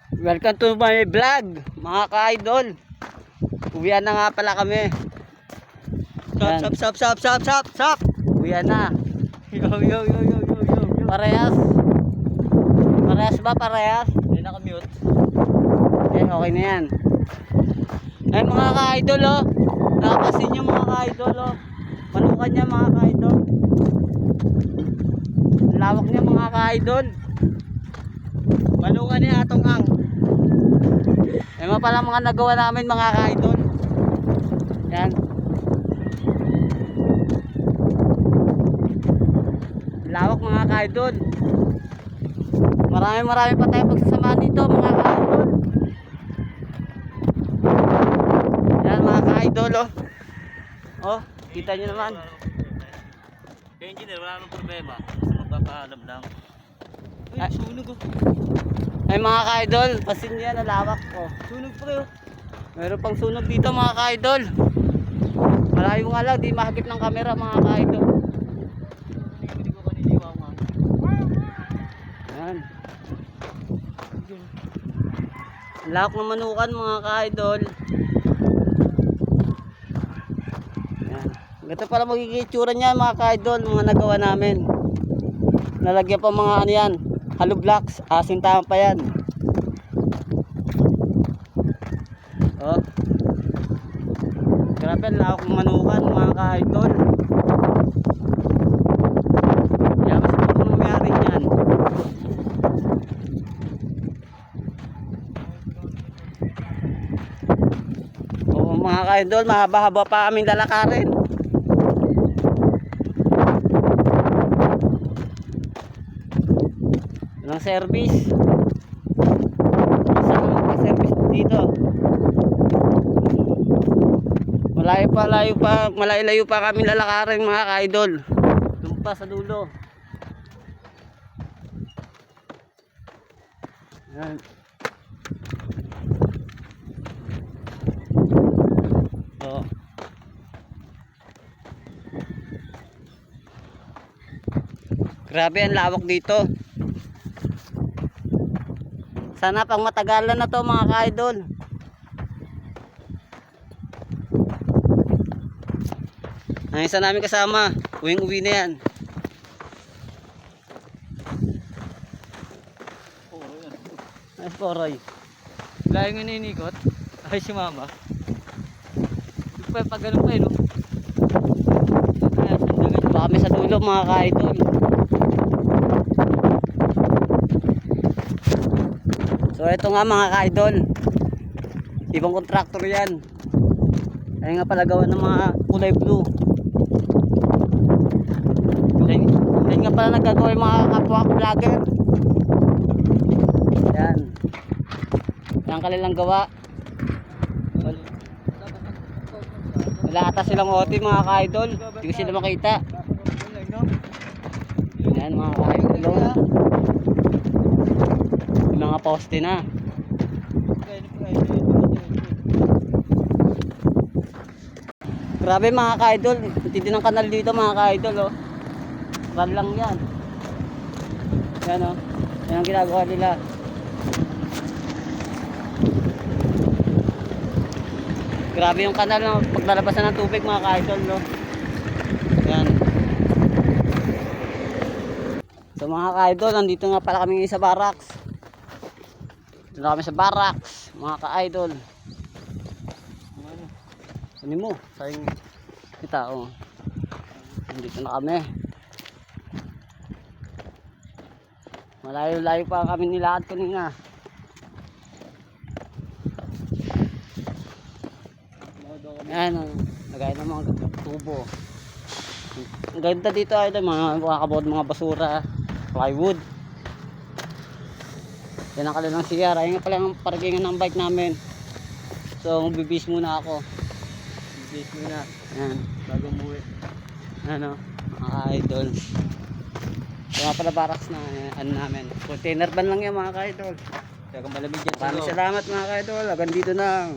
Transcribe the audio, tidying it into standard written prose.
Welcome to my vlog, mga ka-idol. Uwian na nga pala kami. Yan. Sap. Uwian na. Yo. Parehas. Parehas ba? Parehas? Hindi naka-mute. Okay na yan. Ay mga ka-idol oh. Nakapasin nyo mga ka-idol oh. Manukan niya mga ka-idol. Lawak niya mga ka-idol. Malungan niya atong ang. Ay mga pala mga nagawa namin mga ka-idol. Yan. Lawak mga ka-idol. Marami pa tayo pagsasamahan dito mga ka-idol. Yan mga ka-idol oh. Oh, kita nyo naman. Kaya engineer, wala nang problema. Magpapaalam lang. Ay, sunog oh. Ay mga ka-idol, pasin yan, nalawak ko. Sunog pa kayo. Meron pang sunog dito mga ka-idol. Malayo nga lang, di mahagip ng camera mga ka-idol. Hindi ko kaniniwa nga. Yan. Lawak ng manukan mga ka-idol. Yan. Ito pala magiging itsura niya mga ka-idol, mga nagawa namin. Nalagyan pa mga ano yan, hollow blocks, sintahan pa yan. Oh. Grabe, lawak ng manukan mga ka-idol. Kaya mas ito mangyari yan. Oo mga ka-idol, mahaba-haba pa aming lalakarin. Walang service. Isa lang magpa-service dito. Malayo pa kami lalakarin mga ka-idol. Doon pa sa dulo. Yan. Oh. Grabe ang lawak dito. Sana pang matagalan na to mga ka-idol. Ang isa namin kasama, uwing-uwi na yan. Ay, poroy. Layo nga ninikot. Ay, si mama. Pag ganun pa no? Ay, baka kami sa dulo mga ka-idol. So ito nga mga ka-idol. Ibang kontraktor yan. Ay nga pala gawa ng mga kulay blue. Yan nga pala nagagawa yung mga kapwa vlogger. Yan. Yan kanilang gawa. Wala ata silang OT mga ka-idol. Hindi ko sila makita. Yan mga ka-idol. Yung mga poste na. Grabe mga ka-idol. Tindi ng kanal dito mga ka-idol oh. Ran lang yan. Yan oh. Yan ang ginagawa nila. Grabe yung kanal no? Pag nalabasan ng tubig mga ka-idol no? Yan. So mga ka-idol, nandito nga pala kami sa barracks. Dito na kami sa barracks mga ka-idol. Ano mo? Sayang kita oh. Nandito na kami. Malayo-layo pa kami nilakad kanina. Ayan oh. Lagay ng mga tubo. Ang ganda dito ay mga kabod, mga basura, plywood. Yan ang kanilang CR. Ayun nga pala ang parkingan ng bike namin. So magbibis muna ako. Base muna. Yan. Bago umuwi. Ano, mga idol. Ito nga pala barracks na ano namin. Container van lang yan mga ka-idol. Kaya kung malamig yan. Maraming salamat mga ka-idol. Hanggang dito na.